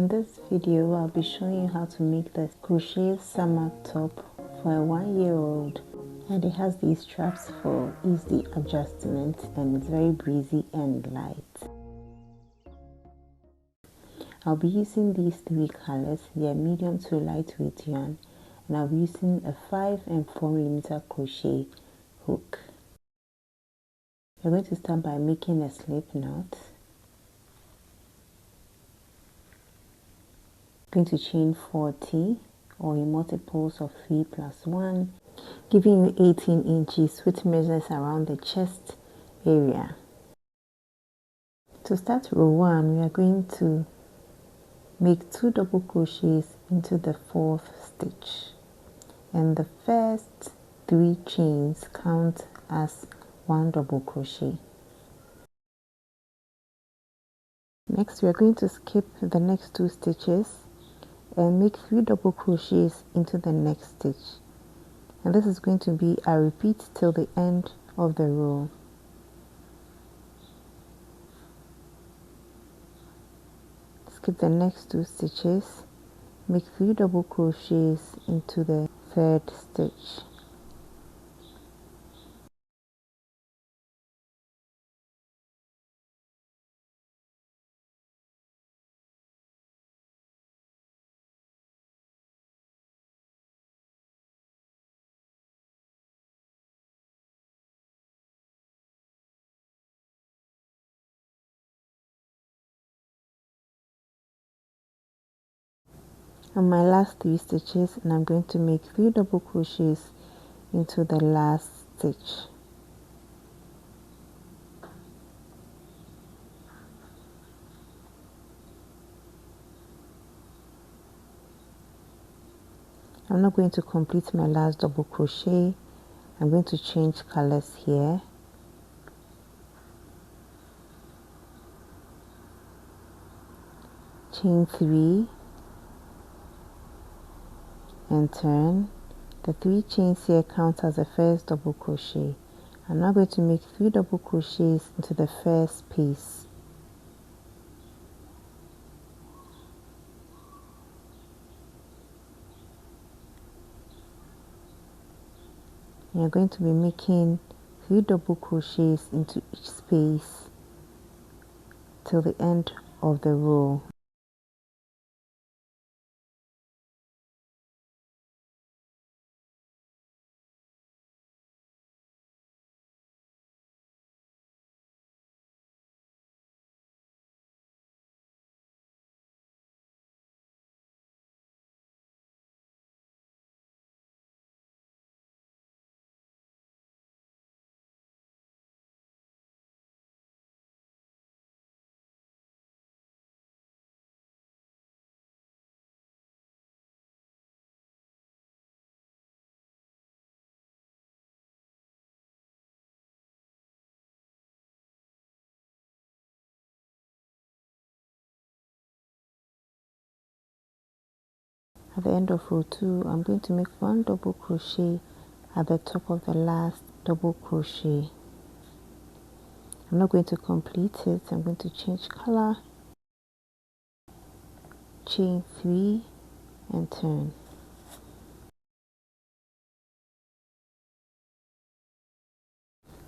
In this video, I'll be showing you how to make the crochet summer top for a 1-year-old, and it has these straps for easy adjustment and it's very breezy and light. I'll be using these 3 colors. They are medium to lightweight yarn, and I'll be using a 5 and 4mm crochet hook. We're going to start by making a slip knot. Going to chain 40 or in multiples of 3 plus 1, giving you 18 inches, which measures around the chest area. To start row 1, we are going to make 2 double crochets into the 4th stitch, and the first 3 chains count as 1 double crochet. Next, we are going to skip the next 2 stitches and make 3 double crochets into the next stitch, and this is going to be a repeat till the end of the row. Skip the next 2 stitches, make 3 double crochets into the 3rd stitch. On my last 3 stitches, and I'm going to make 3 double crochets into the last stitch. I'm not going to complete my last double crochet. I'm going to change colors here. Chain 3 and turn. The 3 chains here count as the first double crochet. I'm now going to make 3 double crochets into the first piece. You're going to be making 3 double crochets into each space till the end of the row. At the end of row 2, I'm going to make 1 double crochet at the top of the last double crochet. I'm not going to complete it. I'm going to change color, chain 3 and turn.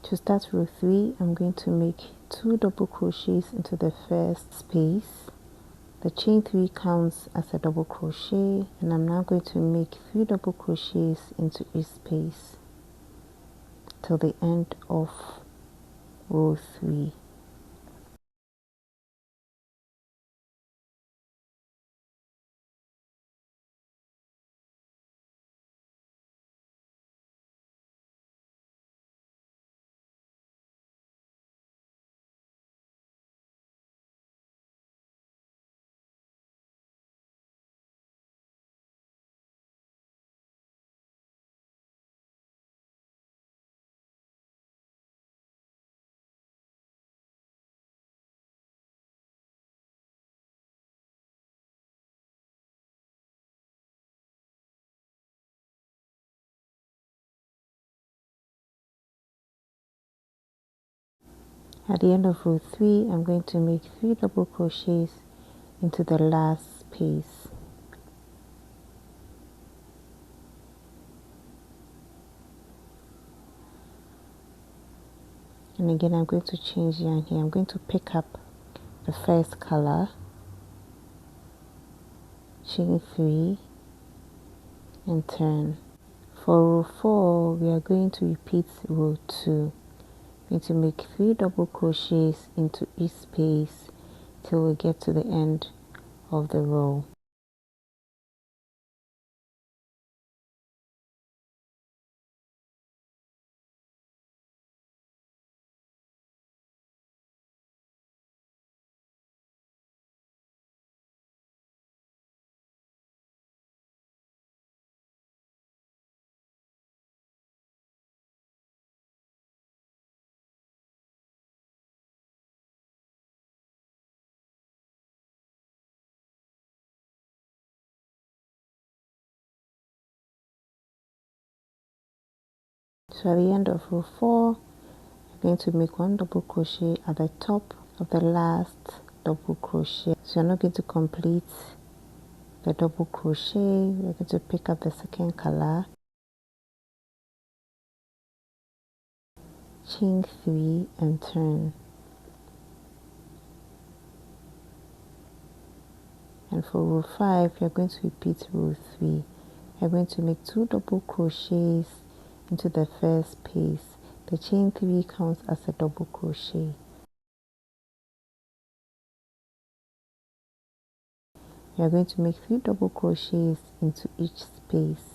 To start row 3, I'm going to make 2 double crochets into the first space. The chain 3 counts as a double crochet, and I'm now going to make 3 double crochets into each space till the end of row 3. At the end of row 3, I'm going to make 3 double crochets into the last space. And again, I'm going to change yarn here. I'm going to pick up the first color, chain 3 and turn. For row 4, we are going to repeat row 2. We're going to make 3 double crochets into each space till we get to the end of the row. So at the end of row 4, I'm going to make 1 double crochet at the top of the last double crochet. So you're not going to complete the double crochet. We're going to pick up the second color, chain 3 and turn. And for row 5, you're going to repeat row 3. You're going to make 2 double crochets into the first space. The chain 3 counts as a double crochet. You are going to make 3 double crochets into each space.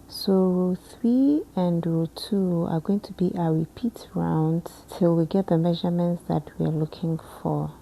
So row 3 and row 2 are going to be our repeat rounds till we get the measurements that we are looking for.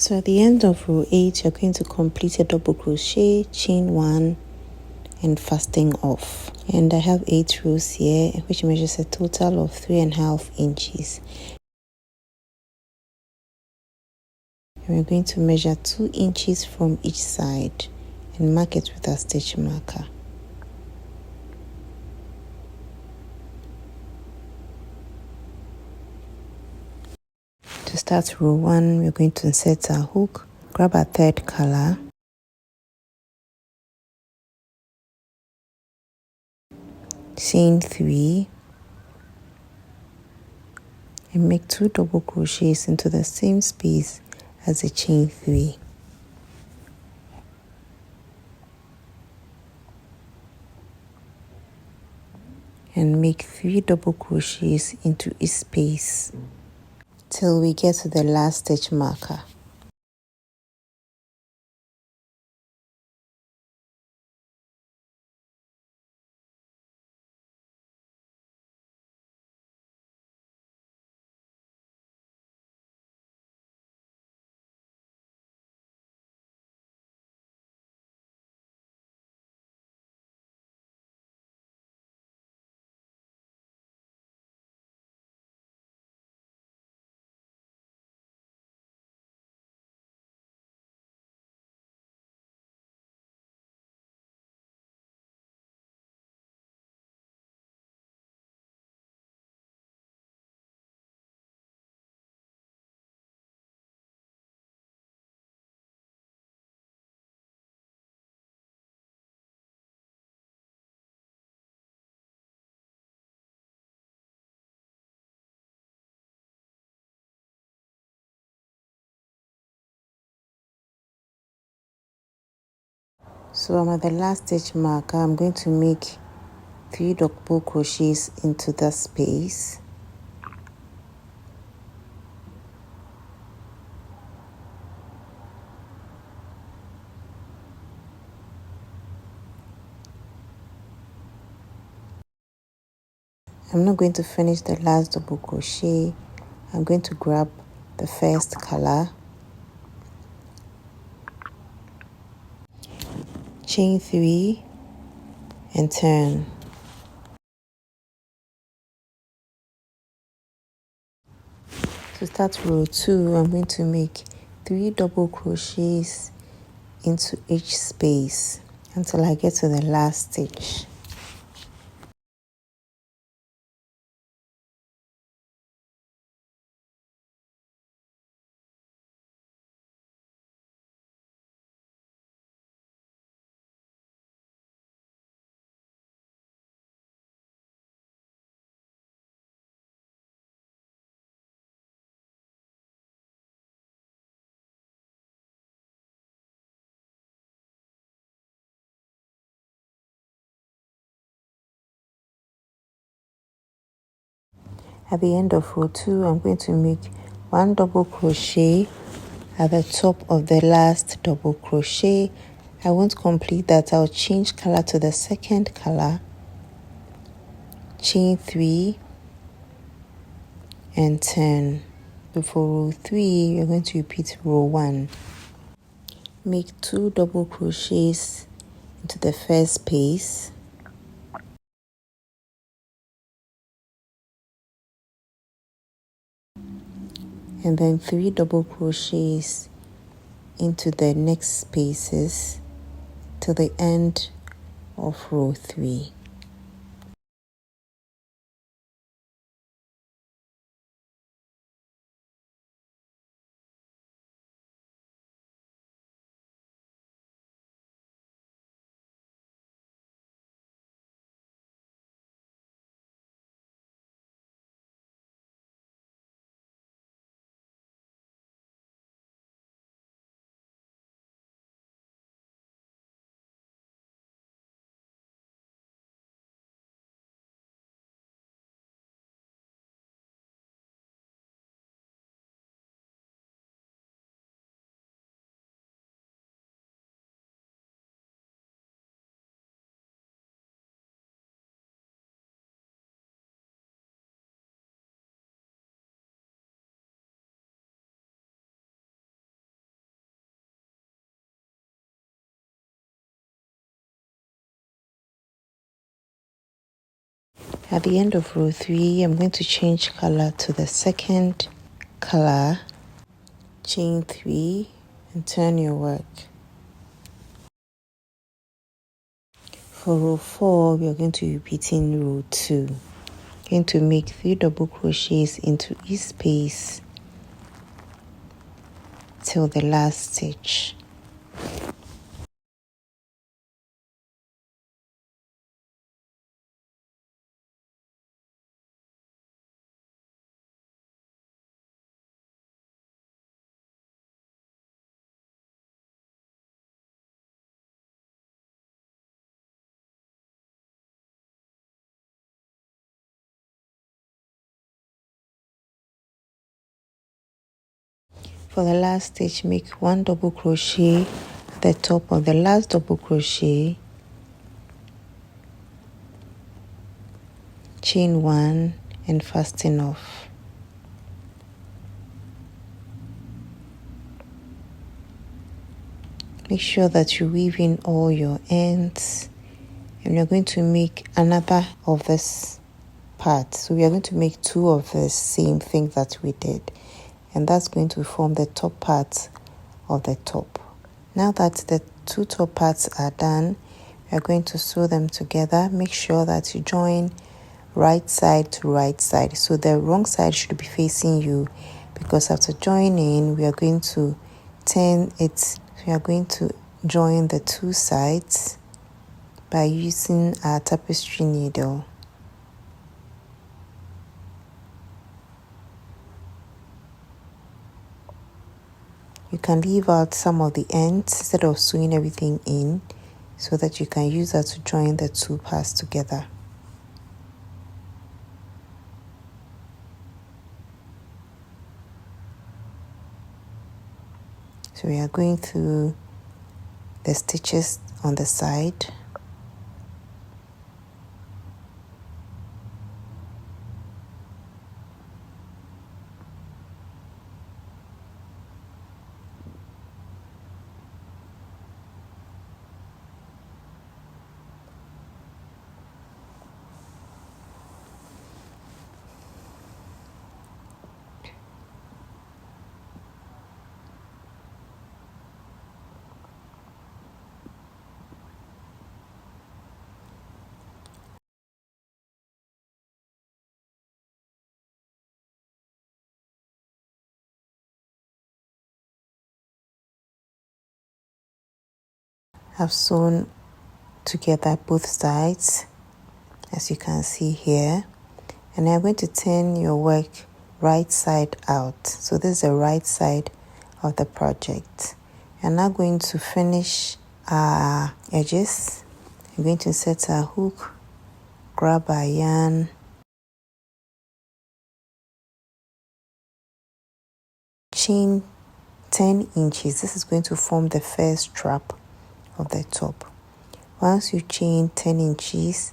So at the end of row 8, you're going to complete a double crochet, chain 1 and fasten off. And I have 8 rows here, which measures a total of 3.5 inches. And we're going to measure 2 inches from each side and mark it with a stitch marker. To start row 1, we're going to insert our hook, grab our third color, chain 3, and make 2 double crochets into the same space as the chain 3. And make 3 double crochets into each space till we get to the last stitch marker. So I'm at the last stitch marker. I'm going to make 3 double crochets into the space. I'm not going to finish the last double crochet. I'm going to grab the first color, chain 3 and turn. To start row 2, I'm going to make 3 double crochets into each space until I get to the last stitch. At the end of row 2, I'm going to make 1 double crochet at the top of the last double crochet. I won't complete that. I'll change color to the second color, chain 3 and turn. Before row 3, you're going to repeat row 1. Make 2 double crochets into the first space, and then 3 double crochets into the next spaces till the end of row 3. At the end of row 3, I'm going to change color to the second color, chain 3 and turn your work. For row 4, we are going to be repeating row 2. Going to make 3 double crochets into each space till the last stitch. For the last stitch, make 1 double crochet at the top of the last double crochet, chain 1 and fasten off. Make sure that you weave in all your ends, and you're going to make another of this part. So we are going to make 2 of the same thing that we did, and that's going to form the top part of the top. Now that the 2 top parts are done, we are going to sew them together. Make sure that you join right side to right side, so the wrong side should be facing you, because after joining we are going to turn it. We are going to join the 2 sides by using our tapestry needle. You can leave out some of the ends instead of sewing everything in, so that you can use that to join the 2 parts together. So we are going through the stitches on the side. I've sewn together both sides, as you can see here, and I'm going to turn your work right side out. So this is the right side of the project. I'm now going to finish our edges. I'm going to insert a hook, grab our yarn, chain 10 inches. This is going to form the first strap of the top. Once you chain 10 inches,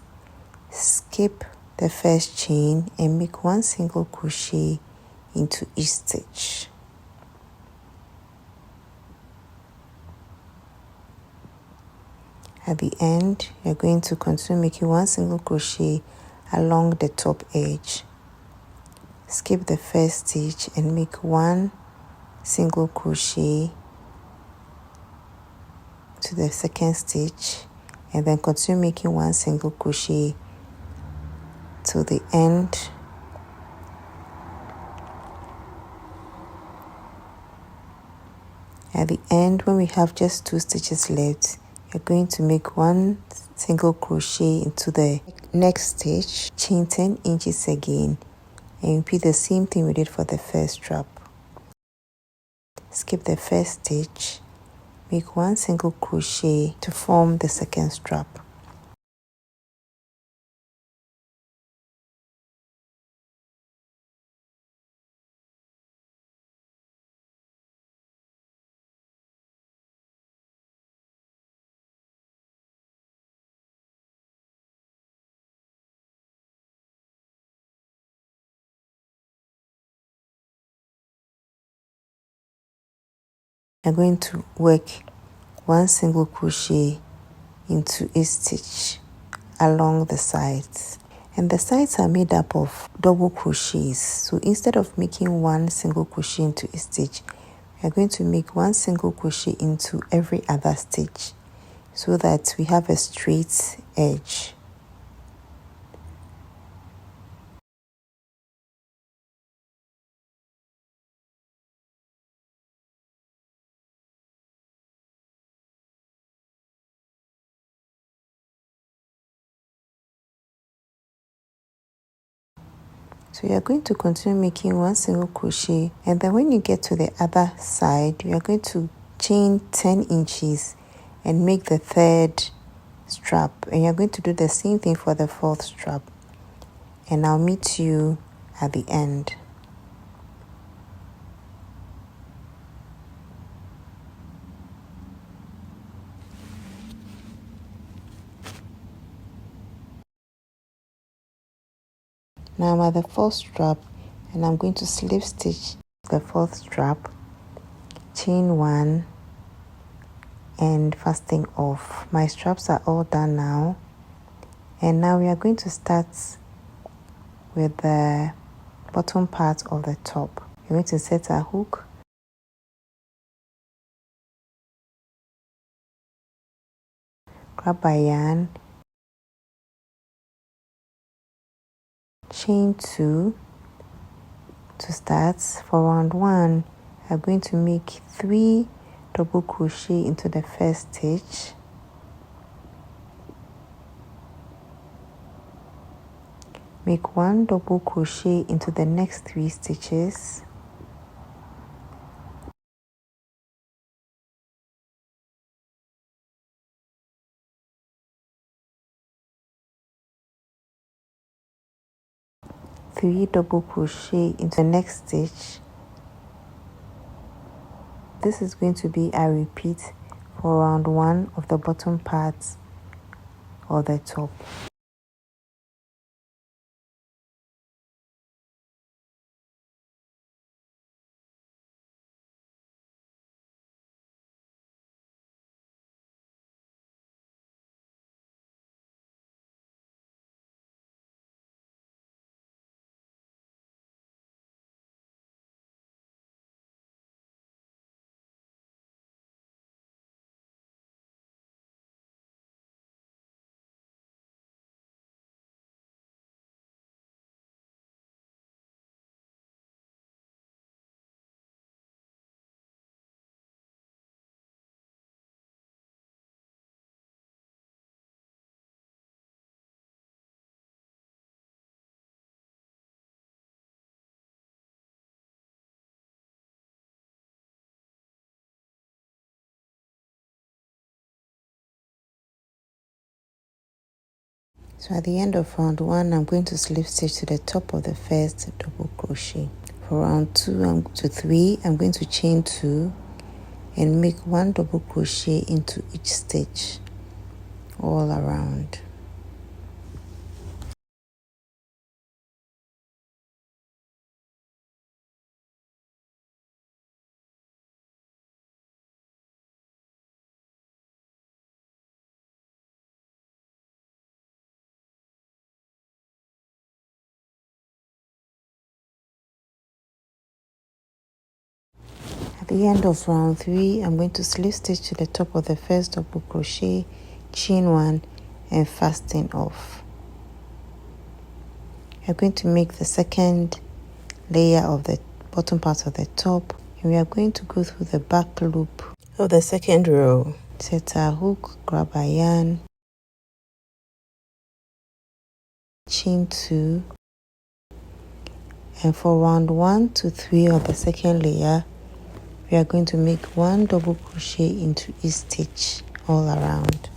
skip the first chain and make 1 single crochet into each stitch. At the end, you're going to continue making 1 single crochet along the top edge. Skip the first stitch and make 1 single crochet to the second stitch, and then continue making 1 single crochet to the end. At the end, when we have just 2 stitches left, you're going to make 1 single crochet into the next stitch, chain 10 inches again, and repeat the same thing we did for the first strap. Skip the first stitch, make 1 single crochet to form the second strap. I'm going to work 1 single crochet into each stitch along the sides, and the sides are made up of double crochets. So instead of making one single crochet into a stitch, we are going to make one single crochet into every other stitch so that we have a straight edge. So you are going to continue making one single crochet, and then when you get to the other side, you are going to chain 10 inches and make the third strap, and you're going to do the same thing for the fourth strap, and I'll meet you at the end. Now I'm at the fourth strap, and I'm going to slip stitch the fourth strap, chain 1 and fasten off. My straps are all done now, and now we are going to start with the bottom part of the top. We're going to set a hook, grab a yarn, chain 2 to start. For round 1, I'm going to make 3 double crochet into the first stitch, make 1 double crochet into the next 3 stitches, three double crochet into the next stitch. This is going to be a repeat for round 1 of the bottom part or the top. So at the end of round 1, I'm going to slip stitch to the top of the first double crochet. For round 2 to 3, I'm going to chain 2 and make 1 double crochet into each stitch all around. At the end of round 3, I'm going to slip stitch to the top of the first double crochet, chain 1 and fasten off. I'm going to make the second layer of the bottom part of the top, and we are going to go through the back loop of the second row. Set a hook, grab a yarn, chain 2, and for round 1 to 3 of the second layer, we are going to make 1 double crochet into each stitch all around.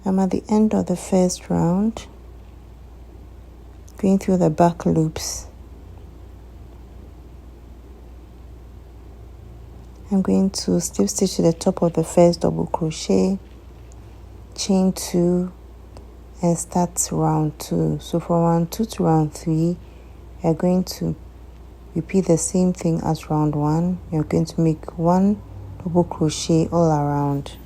I'm at the end of the first round, going through the back loops. I'm going to slip stitch to the top of the first double crochet, chain 2, and start round 2. So from round 2 to round 3, we are going to repeat the same thing as round 1. You're going to make 1 double crochet all around.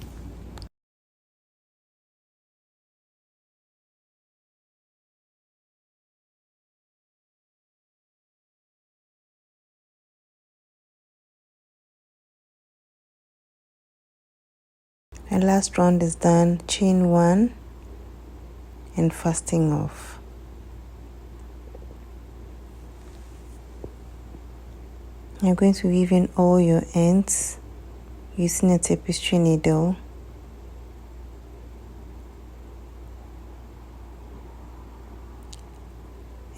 And last round is done. Chain 1 and fasting off. You're going to weave in all your ends using a tapestry needle.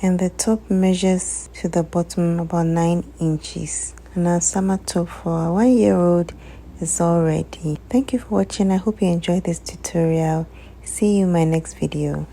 And the top measures to the bottom about 9 inches. And our summer top for our 1-year-old is all ready. Thank you for watching. I hope you enjoyed this tutorial. See you in my next video.